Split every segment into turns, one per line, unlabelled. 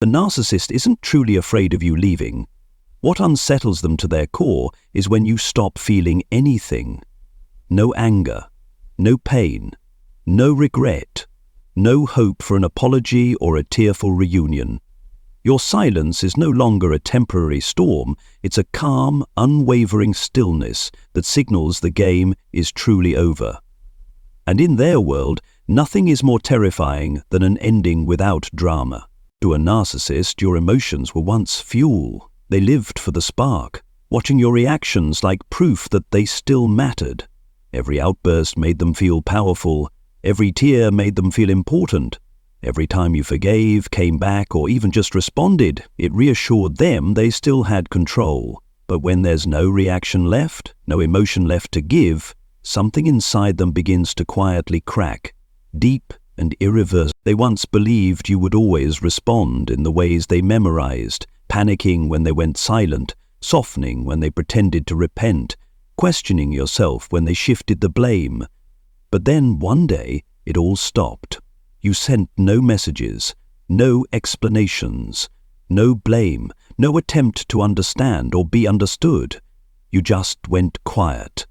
A narcissist isn't truly afraid of you leaving. What unsettles them to their core is when you stop feeling anything. No anger, no pain, no regret, no hope for an apology or a tearful reunion. Your silence is no longer a temporary storm, it's a calm, unwavering stillness that signals the game is truly over. And in their world, nothing is more terrifying than an ending without drama. To a narcissist, your emotions were once fuel. They lived for the spark, watching your reactions like proof that they still mattered. Every outburst made them feel powerful. Every tear made them feel important. Every time you forgave, came back, or even just responded, it reassured them they still had control. But when there's no reaction left, no emotion left to give, something inside them begins to quietly crack, deep and irreversible. They once believed you would always respond in the ways they memorized, panicking when they went silent, softening when they pretended to repent, questioning yourself when they shifted the blame. But then one day, it all stopped. You sent no messages, no explanations, no blame, no attempt to understand or be understood. You just went quiet.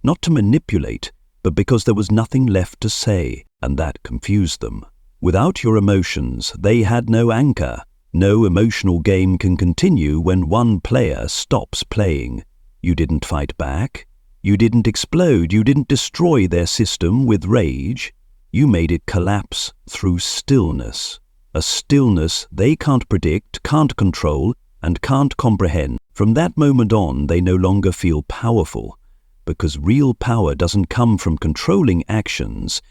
Not to manipulate, but because there was nothing left to say, and that confused them. Without your emotions, they had no anchor. No emotional game can continue when one player stops playing. You didn't fight back. You didn't explode. You didn't destroy their system with rage. You made it collapse through stillness. A stillness they can't predict, can't control, and can't comprehend. From that moment on, they no longer feel powerful, because real power doesn't come from controlling actions,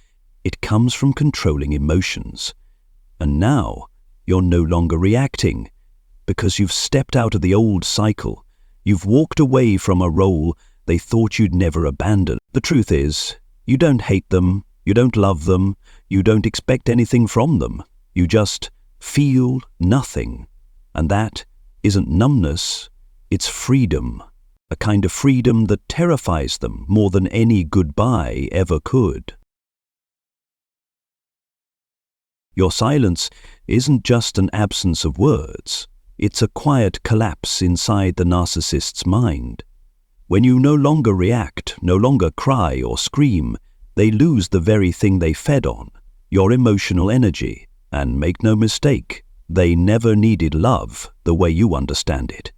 it comes from controlling emotions. And now, you're no longer reacting, because you've stepped out of the old cycle. You've walked away from a role they thought you'd never abandon. The truth is, you don't hate them, you don't love them, you don't expect anything from them. You just feel nothing. And that isn't numbness, it's freedom. A kind of freedom that terrifies them more than any goodbye ever could. Your silence isn't just an absence of words. It's a quiet collapse inside the narcissist's mind. When you no longer react, no longer cry or scream, they lose the very thing they fed on, your emotional energy. And make no mistake, they never needed love the way you understand it.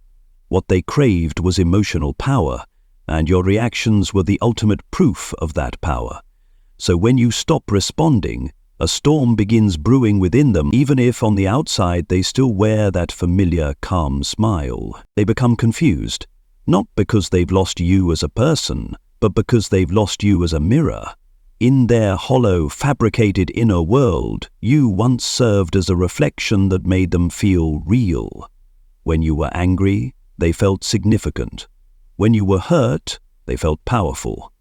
What they craved was emotional power, and your reactions were the ultimate proof of that power. So when you stop responding, a storm begins brewing within them, even if on the outside they still wear that familiar, calm smile. They become confused, not because they've lost you as a person, but because they've lost you as a mirror. In their hollow, fabricated inner world, you once served as a reflection that made them feel real. When you were angry, they felt significant. When you were hurt, they felt powerful.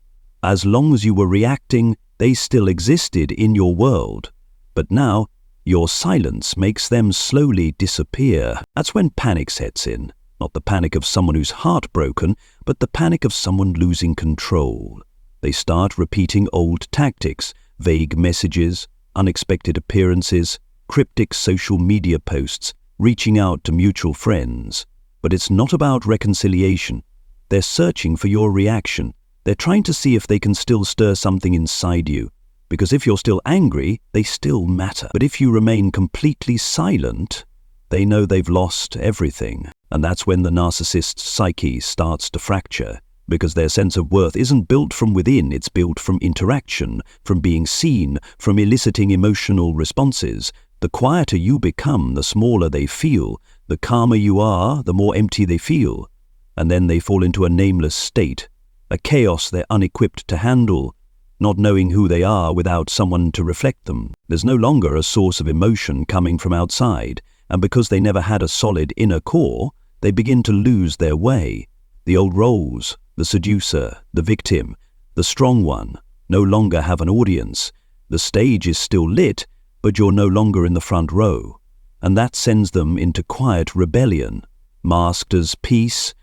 As long as you were reacting, they still existed in your world. But now, your silence makes them slowly disappear. That's when panic sets in. Not the panic of someone who's heartbroken, but the panic of someone losing control. They start repeating old tactics, vague messages, unexpected appearances, cryptic social media posts, reaching out to mutual friends. But it's not about reconciliation. They're searching for your reaction. They're trying to see if they can still stir something inside you. Because if you're still angry, they still matter. But if you remain completely silent, they know they've lost everything. And that's when the narcissist's psyche starts to fracture. Because their sense of worth isn't built from within, it's built from interaction, from being seen, from eliciting emotional responses. The quieter you become, the smaller they feel. The calmer you are, the more empty they feel. And then they fall into a nameless state, a chaos they're unequipped to handle, not knowing who they are without someone to reflect them. There's no longer a source of emotion coming from outside, and because they never had a solid inner core, they begin to lose their way. The old roles, the seducer, the victim, the strong one, no longer have an audience. The stage is still lit, but you're no longer in the front row. And that sends them into quiet rebellion, masked as peace,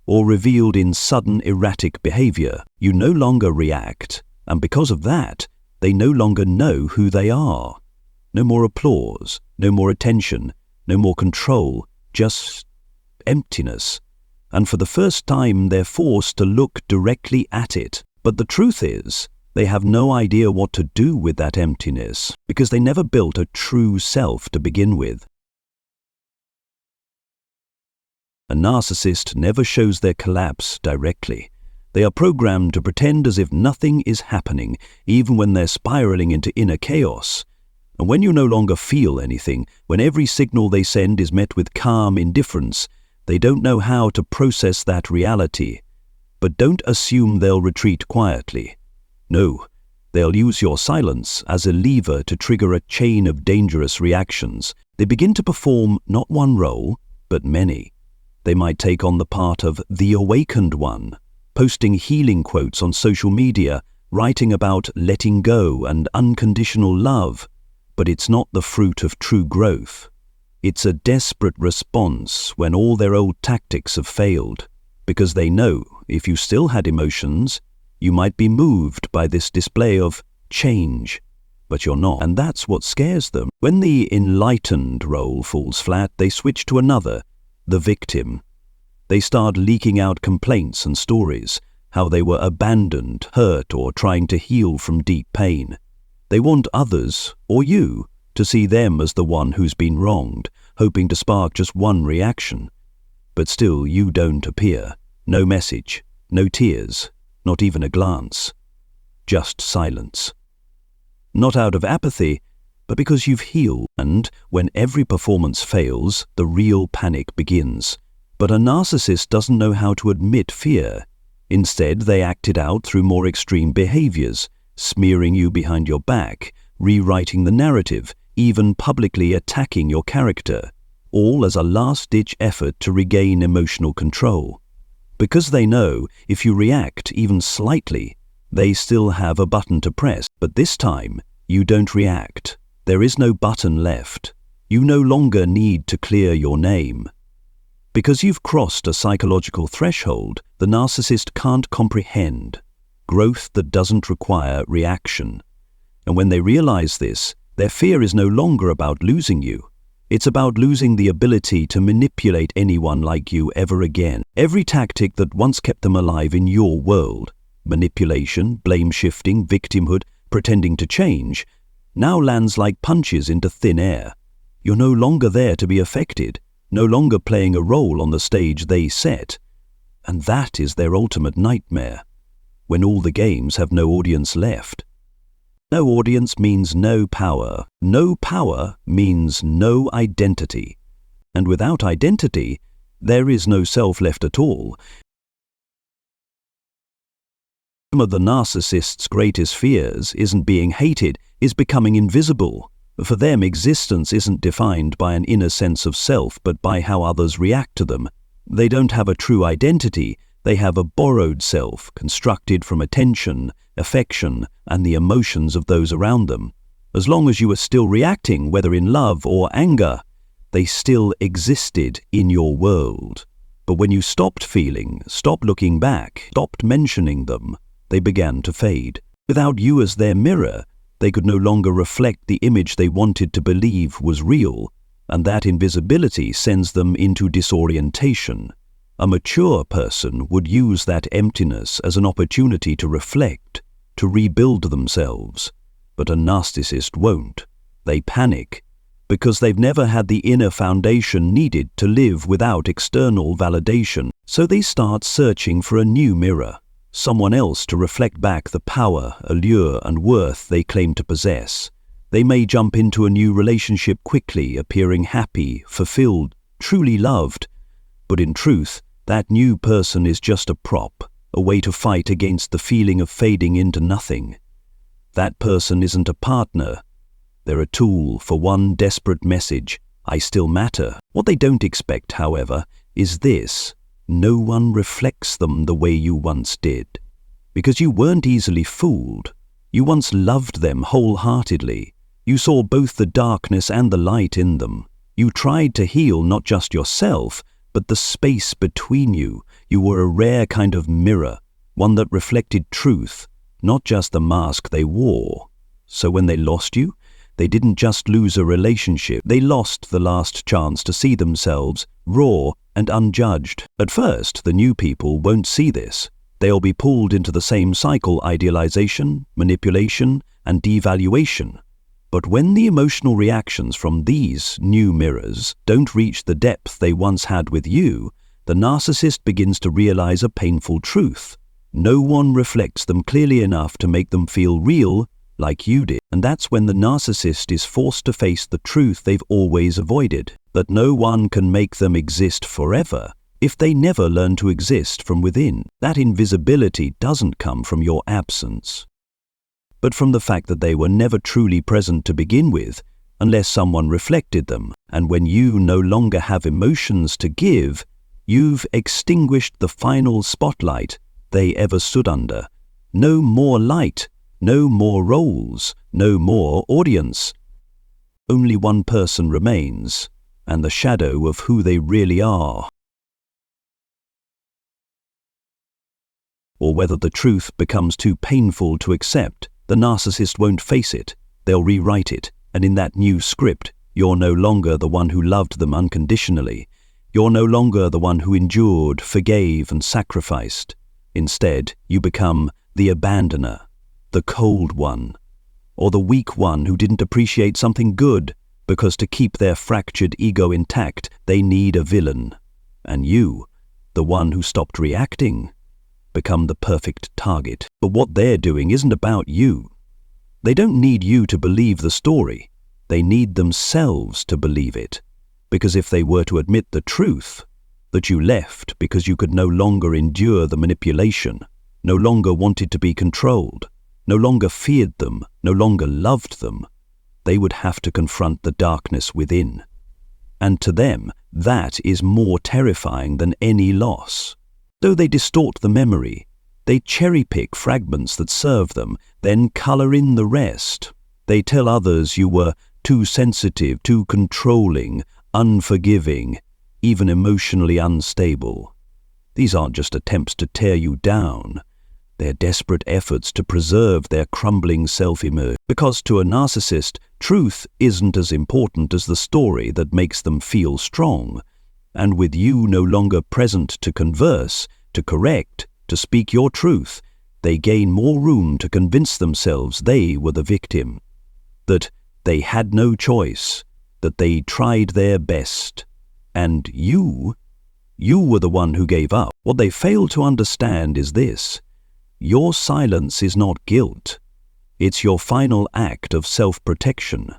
or revealed in sudden erratic behavior. You no longer react, and because of that, they no longer know who they are. No more applause, no more attention, no more control, just emptiness. And for the first time, they're forced to look directly at it. But the truth is, they have no idea what to do with that emptiness because they never built a true self to begin with. A narcissist never shows their collapse directly. They are programmed to pretend as if nothing is happening, even when they're spiraling into inner chaos. And when you no longer feel anything, when every signal they send is met with calm indifference, they don't know how to process that reality. But don't assume they'll retreat quietly. No, they'll use your silence as a lever to trigger a chain of dangerous reactions. They begin to perform not one role, but many. They might take on the part of the awakened one, posting healing quotes on social media, writing about letting go and unconditional love, but it's not the fruit of true growth. It's a desperate response when all their old tactics have failed, because they know if you still had emotions, you might be moved by this display of change, but you're not, and that's what scares them. When the enlightened role falls flat, they switch to another, the victim. They start leaking out complaints and stories, how they were abandoned, hurt, or trying to heal from deep pain. They want others, or you, to see them as the one who's been wronged, hoping to spark just one reaction. But still you don't appear. No message, no tears, not even a glance. Just silence. Not out of apathy, but because you've healed, and when every performance fails, the real panic begins. But a narcissist doesn't know how to admit fear. Instead, they act it out through more extreme behaviors, smearing you behind your back, rewriting the narrative, even publicly attacking your character, all as a last-ditch effort to regain emotional control. Because they know if you react even slightly, they still have a button to press. But this time, you don't react. There is no button left. You no longer need to clear your name. Because you've crossed a psychological threshold, the narcissist can't comprehend growth that doesn't require reaction. And when they realize this, their fear is no longer about losing you. It's about losing the ability to manipulate anyone like you ever again. Every tactic that once kept them alive in your world, manipulation, blame-shifting, victimhood, pretending to change, now lands like punches into thin air. You're no longer there to be affected, no longer playing a role on the stage they set. And that is their ultimate nightmare, when all the games have no audience left. No audience means no power. No power means no identity. And without identity, there is no self left at all. Some of the narcissist's greatest fears isn't being hated, is becoming invisible. For them, existence isn't defined by an inner sense of self, but by how others react to them. They don't have a true identity. They have a borrowed self, constructed from attention, affection, and the emotions of those around them. As long as you were still reacting, whether in love or anger, they still existed in your world. But when you stopped feeling, stopped looking back, stopped mentioning them, they began to fade. Without you as their mirror, they could no longer reflect the image they wanted to believe was real, and that invisibility sends them into disorientation. A mature person would use that emptiness as an opportunity to reflect, to rebuild themselves. But a narcissist won't. They panic, because they've never had the inner foundation needed to live without external validation. So they start searching for a new mirror, someone else to reflect back the power, allure, and worth they claim to possess. They may jump into a new relationship quickly, appearing happy, fulfilled, truly loved. But in truth, that new person is just a prop, a way to fight against the feeling of fading into nothing. That person isn't a partner. They're a tool for one desperate message: I still matter. What they don't expect, however, is this: no one reflects them the way you once did. Because you weren't easily fooled. You once loved them wholeheartedly. You saw both the darkness and the light in them. You tried to heal not just yourself, but the space between you. You were a rare kind of mirror, one that reflected truth, not just the mask they wore. So when they lost you, They didn't just lose a relationship, they lost the last chance to see themselves raw and unjudged. At first, the new people won't see this. They'll be pulled into the same cycle: idealization, manipulation, and devaluation. But when the emotional reactions from these new mirrors don't reach the depth they once had with you, the narcissist begins to realize a painful truth. No one reflects them clearly enough to make them feel real like you did. And that's when the narcissist is forced to face the truth they've always avoided, that no one can make them exist forever if they never learn to exist from within. That invisibility doesn't come from your absence, but from the fact that they were never truly present to begin with, unless someone reflected them. And when you no longer have emotions to give, you've extinguished the final spotlight they ever stood under. No more light, no more roles, no more audience. Only one person remains, and the shadow of who they really are. Or whether the truth becomes too painful to accept, the narcissist won't face it. They'll rewrite it, and in that new script, you're no longer the one who loved them unconditionally. You're no longer the one who endured, forgave, and sacrificed. Instead, you become the abandoner, the cold one, or the weak one who didn't appreciate something good, because to keep their fractured ego intact, they need a villain. And you, the one who stopped reacting, become the perfect target. But what they're doing isn't about you. They don't need you to believe the story. They need themselves to believe it. Because if they were to admit the truth, that you left because you could no longer endure the manipulation, no longer wanted to be controlled, no longer feared them, no longer loved them, they would have to confront the darkness within. And to them, that is more terrifying than any loss. Though they distort the memory, they cherry-pick fragments that serve them, then color in the rest. They tell others you were too sensitive, too controlling, unforgiving, even emotionally unstable. These aren't just attempts to tear you down. They're desperate efforts to preserve their crumbling self-image. Because to a narcissist, truth isn't as important as the story that makes them feel strong. And with you no longer present to converse, to correct, to speak your truth, they gain more room to convince themselves they were the victim, that they had no choice, that they tried their best, and you were the one who gave up. What they fail to understand is this: your silence is not guilt. It's your final act of self-protection.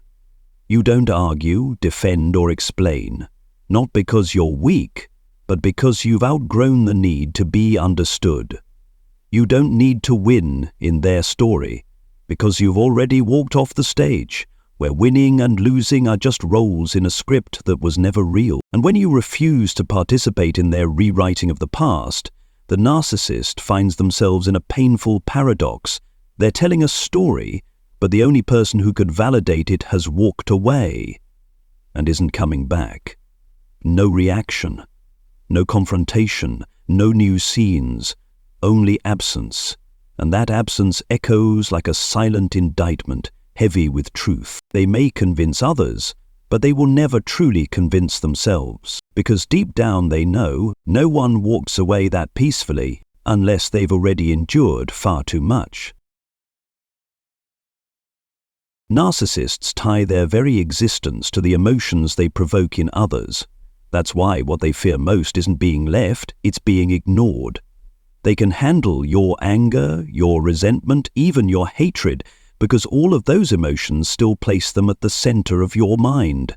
You don't argue, defend, or explain, not because you're weak, but because you've outgrown the need to be understood. You don't need to win in their story, because you've already walked off the stage, where winning and losing are just roles in a script that was never real. And when you refuse to participate in their rewriting of the past, the narcissist finds themselves in a painful paradox. They're telling a story, but the only person who could validate it has walked away and isn't coming back. No reaction, no confrontation, no new scenes, only absence. And that absence echoes like a silent indictment, heavy with truth. They may convince others, but they will never truly convince themselves, because deep down they know no one walks away that peacefully unless they've already endured far too much. Narcissists tie their very existence to the emotions they provoke in others. That's why what they fear most isn't being left, it's being ignored. They can handle your anger, your resentment, even your hatred, because all of those emotions still place them at the center of your mind.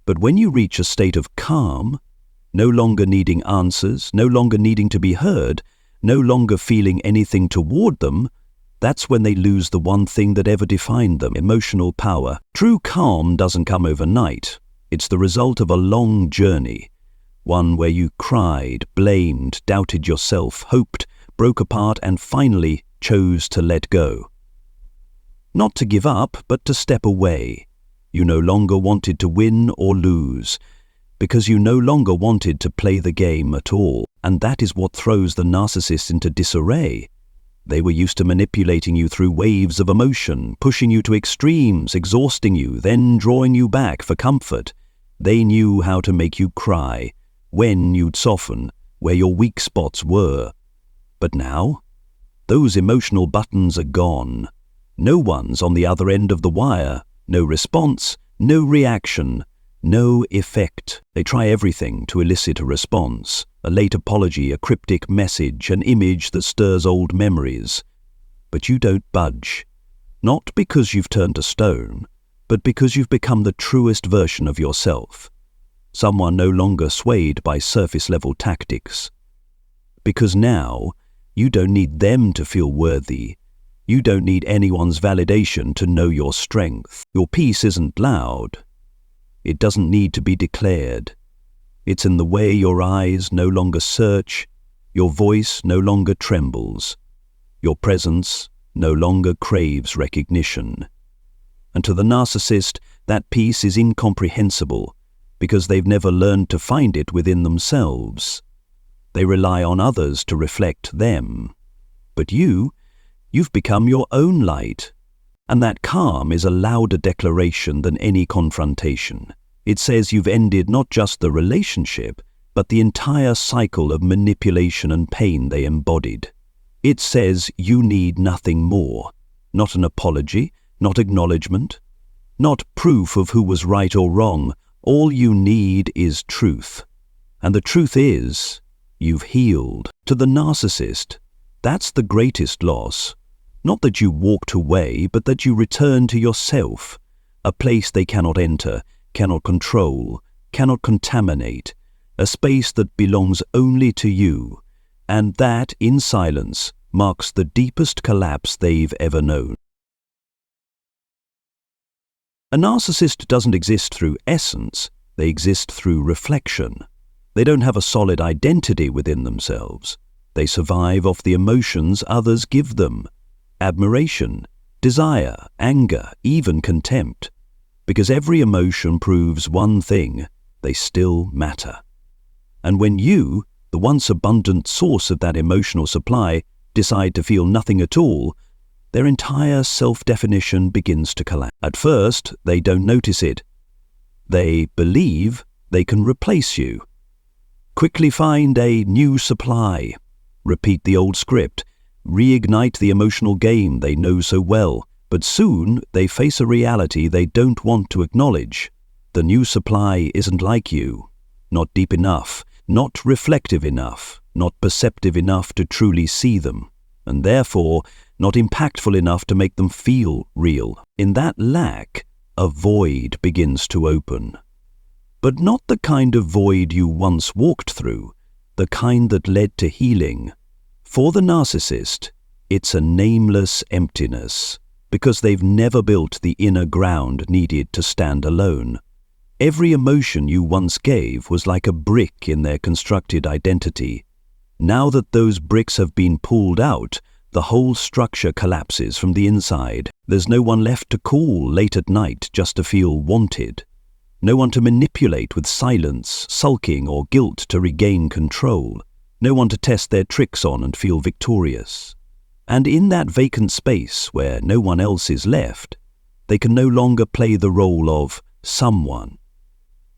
But when you reach a state of calm, no longer needing answers, no longer needing to be heard, no longer feeling anything toward them, that's when they lose the one thing that ever defined them: emotional power. True calm doesn't come overnight. It's the result of a long journey, one where you cried, blamed, doubted yourself, hoped, broke apart, and finally chose to let go. Not to give up, but to step away. You no longer wanted to win or lose, because you no longer wanted to play the game at all. And that is what throws the narcissist into disarray. They were used to manipulating you through waves of emotion, pushing you to extremes, exhausting you, then drawing you back for comfort. They knew how to make you cry, when you'd soften, where your weak spots were. But now, those emotional buttons are gone. No one's on the other end of the wire. No response, no reaction, no effect. They try everything to elicit a response. A late apology, a cryptic message, an image that stirs old memories. But you don't budge. Not because you've turned to stone, but because you've become the truest version of yourself. Someone no longer swayed by surface-level tactics. Because now, you don't need them to feel worthy. You don't need anyone's validation to know your strength. Your peace isn't loud. It doesn't need to be declared. It's in the way your eyes no longer search, your voice no longer trembles, your presence no longer craves recognition. And to the narcissist, that peace is incomprehensible because they've never learned to find it within themselves. They rely on others to reflect them. But you've become your own light, and that calm is a louder declaration than any confrontation. It says you've ended not just the relationship, but the entire cycle of manipulation and pain they embodied. It says you need nothing more, not an apology, not acknowledgement, not proof of who was right or wrong. All you need is truth. And the truth is, you've healed. To the narcissist, that's the greatest loss. Not that you walked away, but that you return to yourself, a place they cannot enter, cannot control, cannot contaminate, a space that belongs only to you, and that, in silence, marks the deepest collapse they've ever known. A narcissist doesn't exist through essence, they exist through reflection. They don't have a solid identity within themselves. They survive off the emotions others give them. Admiration, desire, anger, even contempt. Because every emotion proves one thing, they still matter. And when you, the once abundant source of that emotional supply, decide to feel nothing at all, their entire self-definition begins to collapse. At first, they don't notice it. They believe they can replace you. Quickly find a new supply. Repeat the old script. Reignite the emotional game they know so well. But soon they face a reality they don't want to acknowledge. The new supply isn't like you. Not deep enough. Not reflective enough. Not perceptive enough to truly see them. And therefore, not impactful enough to make them feel real. In that lack, a void begins to open. But not the kind of void you once walked through, the kind that led to healing. For the narcissist, it's a nameless emptiness, because they've never built the inner ground needed to stand alone. Every emotion you once gave was like a brick in their constructed identity. Now that those bricks have been pulled out, the whole structure collapses from the inside. There's no one left to call late at night just to feel wanted. No one to manipulate with silence, sulking, or guilt to regain control. No one to test their tricks on and feel victorious. And in that vacant space where no one else is left, they can no longer play the role of someone.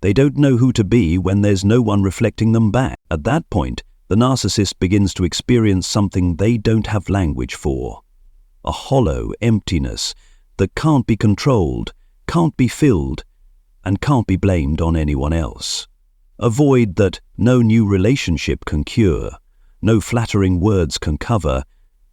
They don't know who to be when there's no one reflecting them back. At that point, the narcissist begins to experience something they don't have language for. A hollow emptiness that can't be controlled, can't be filled, and can't be blamed on anyone else. A void that no new relationship can cure, no flattering words can cover,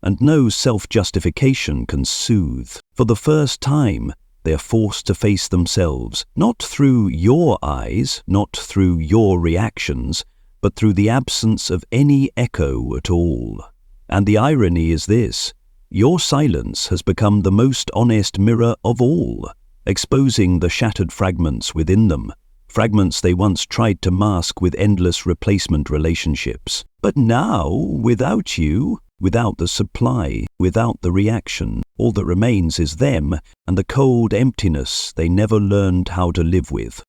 and no self-justification can soothe. For the first time, they are forced to face themselves, not through your eyes, not through your reactions, but through the absence of any echo at all. And the irony is this: your silence has become the most honest mirror of all, exposing the shattered fragments within them, fragments they once tried to mask with endless replacement relationships. But now, without you, without the supply, without the reaction, all that remains is them and the cold emptiness they never learned how to live with.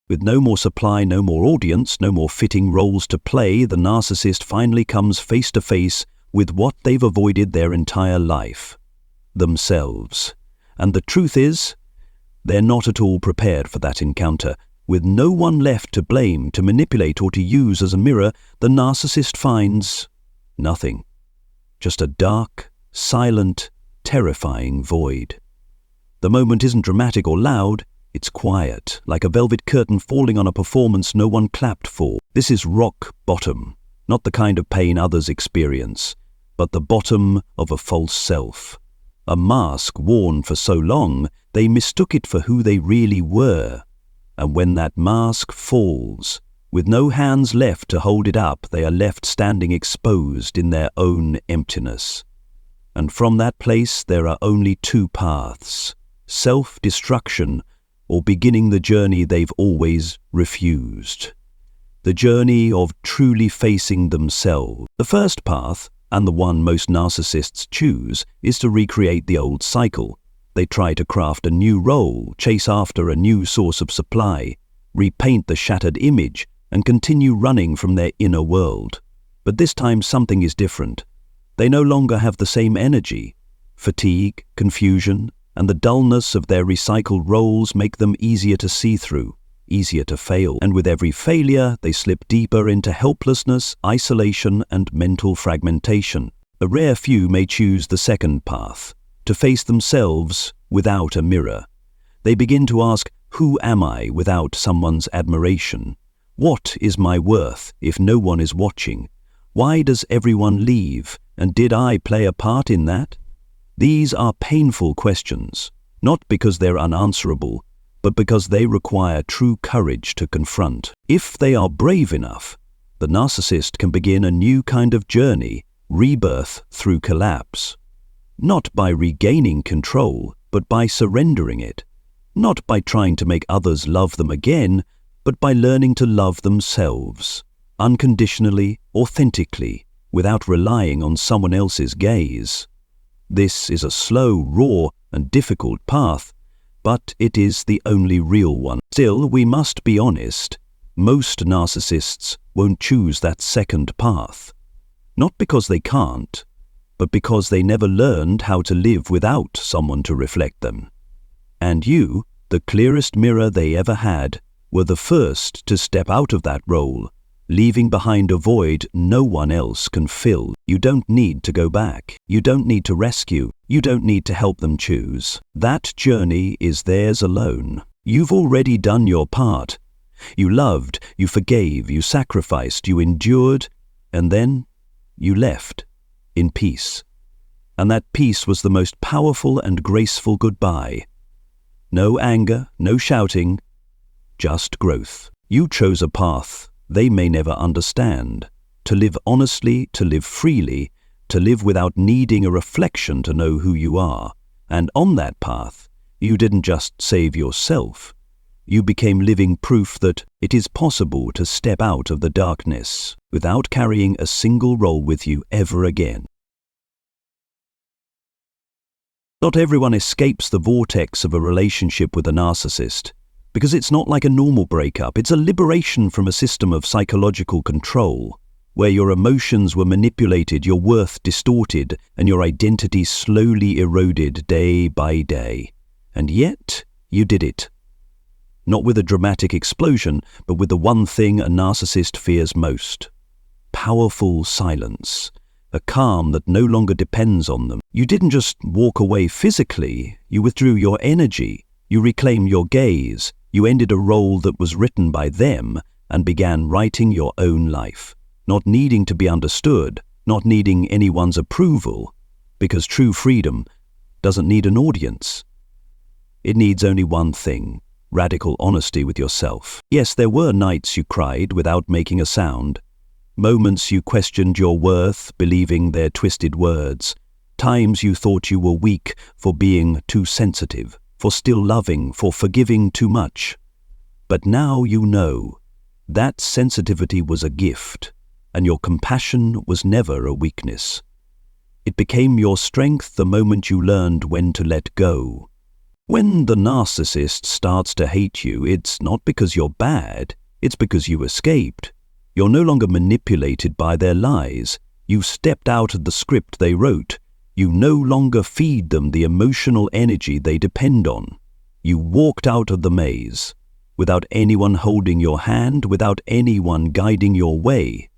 With no more supply, no more audience, no more fitting roles to play, the narcissist finally comes face to face with what they've avoided their entire life: themselves. And the truth is, they're not at all prepared for that encounter. With no one left to blame, to manipulate, or to use as a mirror, the narcissist finds nothing. Just a dark, silent, terrifying void. The moment isn't dramatic or loud, it's quiet, like a velvet curtain falling on a performance no one clapped for. This is rock bottom, not the kind of pain others experience, but the bottom of a false self. A mask worn for so long, they mistook it for who they really were. And when that mask falls, with no hands left to hold it up, they are left standing exposed in their own emptiness. And from that place there are only two paths: self-destruction, or beginning the journey they've always refused. The journey of truly facing themselves. The first path, and the one most narcissists choose, is to recreate the old cycle. They try to craft a new role, chase after a new source of supply, repaint the shattered image, and continue running from their inner world. But this time something is different. They no longer have the same energy. Fatigue, confusion, and the dullness of their recycled roles make them easier to see through, easier to fail. And with every failure, they slip deeper into helplessness, isolation, and mental fragmentation. A rare few may choose the second path, to face themselves without a mirror. They begin to ask, who am I without someone's admiration? What is my worth if no one is watching? Why does everyone leave, and did I play a part in that? These are painful questions, not because they're unanswerable, but because they require true courage to confront. If they are brave enough, the narcissist can begin a new kind of journey, rebirth through collapse. Not by regaining control, but by surrendering it. Not by trying to make others love them again, but by learning to love themselves, unconditionally, authentically, without relying on someone else's gaze. This is a slow, raw, and difficult path, but it is the only real one. Still, we must be honest, most narcissists won't choose that second path. Not because they can't, but because they never learned how to live without someone to reflect them. And you, the clearest mirror they ever had, were the first to step out of that role, leaving behind a void no one else can fill. You don't need to go back. You don't need to rescue. You don't need to help them choose. That journey is theirs alone. You've already done your part. You loved, you forgave, you sacrificed, you endured, and then you left in peace. And that peace was the most powerful and graceful goodbye. No anger, no shouting, just growth. You chose a path they may never understand, to live honestly, to live freely, to live without needing a reflection to know who you are. And on that path, you didn't just save yourself. You became living proof that it is possible to step out of the darkness without carrying a single role with you ever again. Not everyone escapes the vortex of a relationship with a narcissist, because it's not like a normal breakup. It's a liberation from a system of psychological control, where your emotions were manipulated, your worth distorted, and your identity slowly eroded day by day. And yet, you did it. Not with a dramatic explosion, but with the one thing a narcissist fears most: powerful silence, a calm that no longer depends on them. You didn't just walk away physically, you withdrew your energy, you reclaimed your gaze, you ended a role that was written by them and began writing your own life, not needing to be understood, not needing anyone's approval, because true freedom doesn't need an audience. It needs only one thing: radical honesty with yourself. Yes, there were nights you cried without making a sound, moments you questioned your worth, believing their twisted words, times you thought you were weak for being too sensitive, for still loving, for forgiving too much. But now you know that sensitivity was a gift, and your compassion was never a weakness. It became your strength the moment you learned when to let go. When the narcissist starts to hate you, it's not because you're bad, it's because you escaped. You're no longer manipulated by their lies. You've stepped out of the script they wrote. You no longer feed them the emotional energy they depend on. You walked out of the maze, without anyone holding your hand, without anyone guiding your way.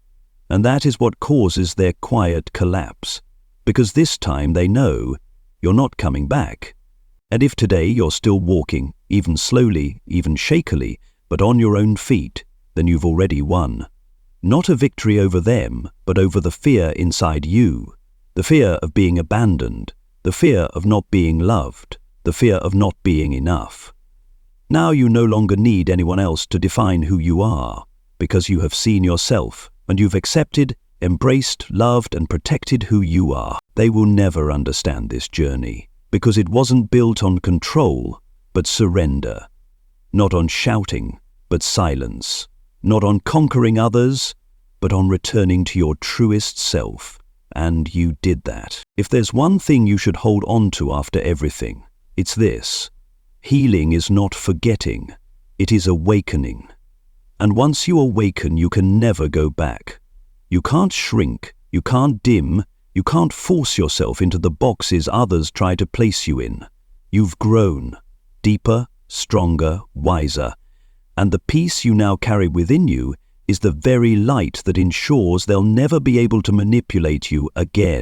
And that is what causes their quiet collapse, because this time they know you're not coming back. And if today you're still walking, even slowly, even shakily, but on your own feet, then you've already won. Not a victory over them, but over the fear inside you. The fear of being abandoned, the fear of not being loved, the fear of not being enough. Now you no longer need anyone else to define who you are, because you have seen yourself, and you've accepted, embraced, loved, and protected who you are. They will never understand this journey, because it wasn't built on control, but surrender. Not on shouting, but silence. Not on conquering others, but on returning to your truest self. And you did that. If there's one thing you should hold on to after everything, it's this. Healing is not forgetting, it is awakening. And once you awaken, you can never go back. You can't shrink, you can't dim, you can't force yourself into the boxes others try to place you in. You've grown, deeper, stronger, wiser, and the peace you now carry within you is the very light that ensures they'll never be able to manipulate you again.